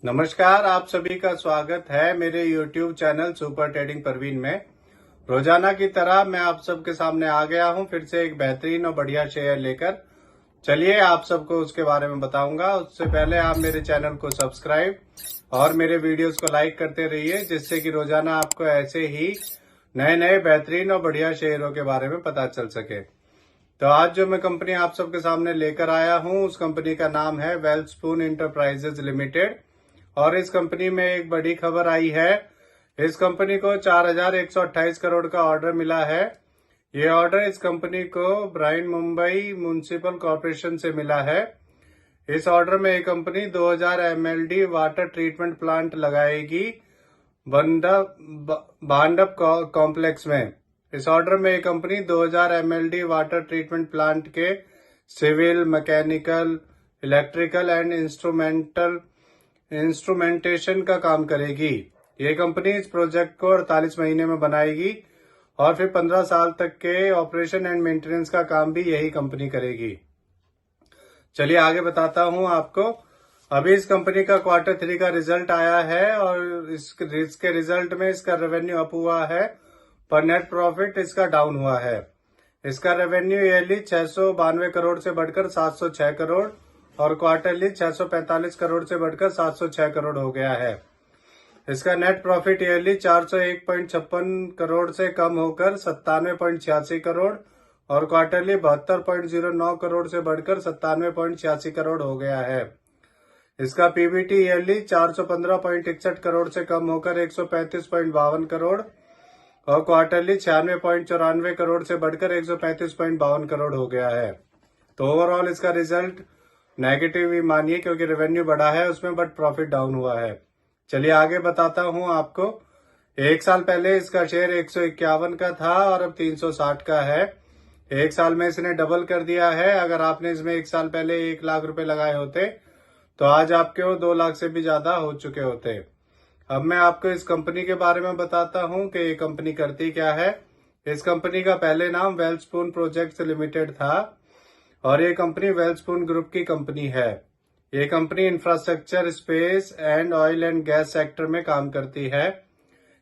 नमस्कार, आप सभी का स्वागत है मेरे YouTube channel super trading Parveen में। रोजाना की तरह मैं आप सबके सामने आ गया हूं फिर से एक बेहतरीन और बढ़िया शेयर लेकर। चलिए आप सबको उसके बारे में बताऊंगा। उससे पहले आप मेरे चैनल को सब्सक्राइब और मेरे वीडियोस को लाइक करते रहिए, जिससे कि रोजाना आपको ऐसे ही नए नए बेहतरीन और बढ़िया शेयरों के बारे में पता चल सके। तो आज जो मैं कंपनी आप सबके सामने लेकर आया हूं, उस कंपनी का नाम है वेल्सपून इंटरप्राइजेज लिमिटेड। और इस कंपनी में एक बड़ी खबर आई है। इस कंपनी को 4,128 करोड़ का ऑर्डर मिला है। ये ऑर्डर इस कंपनी को ब्राइन मुंबई म्युनिसिपल कॉर्पोरेशन से मिला है। इस ऑर्डर में ये company 2000 MLD water treatment plant लगाएगी बांडप कॉम्प्लेक्स में। इस ऑर्डर में ये company 2000 MLD water treatment plant के civil, mechanical, electrical and instrumentation का काम करेगी। ये कंपनी इस प्रोजेक्ट को 48 महीने में बनाएगी और फिर 15 साल तक के ऑपरेशन एंड मेंटेनेंस का काम भी यही कंपनी करेगी। चलिए आगे बताता हूं आपको। अभी इस कंपनी का Q3 का रिजल्ट आया है और इसके रिजल्ट में इसका रेवेन्यू अप हुआ है, पर नेट प्रॉफिट इसका डाउन हुआ है। इसका रेवेन्यू ईयरली 692 करोड़ से बढ़कर 706 करोड़ और क्वार्टरली 645 करोड़ से बढ़कर 706 करोड़ हो गया है। इसका नेट प्रॉफिट ईयरली 401.56 करोड़ से कम होकर 97.86 करोड़ और क्वार्टरली 72.09 करोड़ से बढ़कर 97.86 करोड़ हो गया है। इसका पीबीटी ईयरली 415.61 करोड़ से कम होकर 135.52 करोड़ और क्वार्टरली 96.94 करोड़ से बढ़कर 135.52 करोड़ हो गया है। तो ओवरऑल इसका रिजल्ट नेगेटिव ही मानिए, क्योंकि रेवेन्यू बढ़ा है उसमें, बट प्रॉफिट डाउन हुआ है। चलिए आगे बताता हूं आपको। एक साल पहले इसका शेयर 151 का था और अब 360 का है। एक साल में इसने डबल कर दिया है। अगर आपने इसमें एक साल पहले 1 लाख रुपए लगाए होते तो आज आपके वो 2 लाख से भी ज्यादा हो चुके होते। अब मैं आपको इस कंपनी के बारे में बताता हूं कि ये कंपनी करती क्या है। इस कंपनी का पहले नाम वेल्सपून प्रोजेक्ट्स लिमिटेड था और ये कंपनी वेल्सपून ग्रुप की कंपनी है। ये company infrastructure, space and oil and gas sector में काम करती है।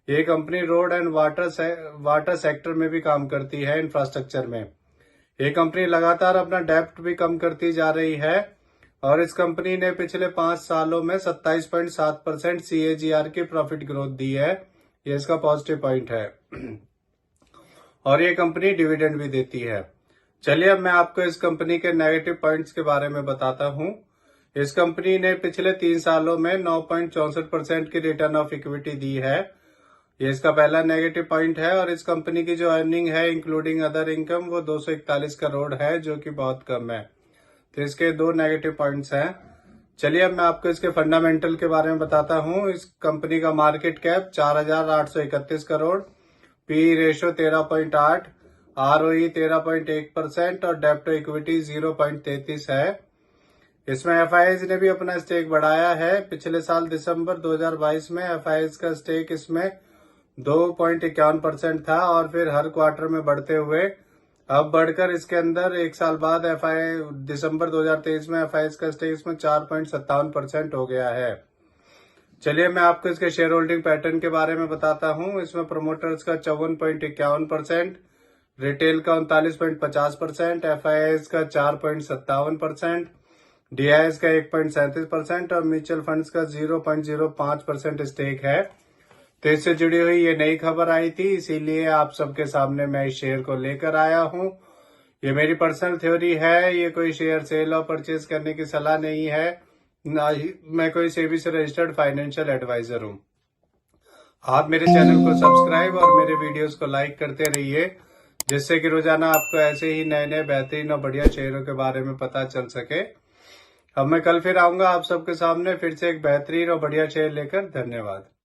ये company road and water sector में भी काम करती है, इंफ्रास्ट्रक्चर में। ये कंपनी लगातार अपना डेब्ट भी कम करती जा रही है और इस कंपनी ने पिछले 5 सालों में 27.7% CAGR की प्रॉफिट ग्रोथ दी है। ये इसका पॉजिटिव पॉइंट है। और ये कंपनी डिविडेंड भी देती है। चलिए अब मैं आपको इस कंपनी के नेगेटिव पॉइंट्स के बारे में बताता हूं। इस कंपनी ने पिछले 3 सालों में 9.64% की रिटर्न ऑफ इक्विटी दी है। ये इसका पहला नेगेटिव पॉइंट है। और इस कंपनी की जो अर्निंग है इंक्लूडिंग अदर इनकम वो 241 करोड़ है, जो कि बहुत कम है। तो इसके 2 नेगेटिव पॉइंट्स हैं। चलिए अब मैं आपको इसके फंडामेंटल के बारे में बताता हूं। इस कंपनी का market cap 4,831 crore, P ratio 13.8, ROE 13.1% और डेब्ट टू इक्विटी 0.33 है। इसमें FIIs ने भी अपना स्टेक बढ़ाया है। पिछले साल दिसंबर 2022 में FIIs का स्टेक इसमें 2.51% था और फिर हर क्वार्टर में बढ़ते हुए अब बढ़कर इसके अंदर 1 साल बाद दिसंबर 2023 में FIIs का स्टेक इसमें 4.57% हो गया है। चलिए मैं आपको इसके शेयर होल्डिंग पैटर्न के बारे में बताता हूं। इसमें प्रोमोटर्स का 54.51%, रिटेल का 39.50%, FIIs का 4.57%, DIS का 1.37% और म्यूचुअल फंड्स का 0.05% स्टेक है। तो इससे जुड़ी हुई ये नई खबर आई थी, इसीलिए आप सबके सामने मैं इस शेयर को लेकर आया हूं। ये मेरी पर्सनल थ्योरी है, ये कोई शेयर सेल और परचेज करने की सलाह नहीं है, ना ही मैं कोई सेबी से रजिस्टर्ड फाइनेंशियल एडवाइजर हूं। आप मेरे चैनल को सब्सक्राइब और मेरे वीडियोस को लाइक करते रहिए, जिससे कि रोजाना आपको ऐसे ही नए नए बेहतरीन और बढ़िया शेयरों के बारे में पता चल सके। अब मैं कल फिर आऊंगा आप सबके सामने फिर से एक बेहतरीन और बढ़िया शेयर लेकर। धन्यवाद।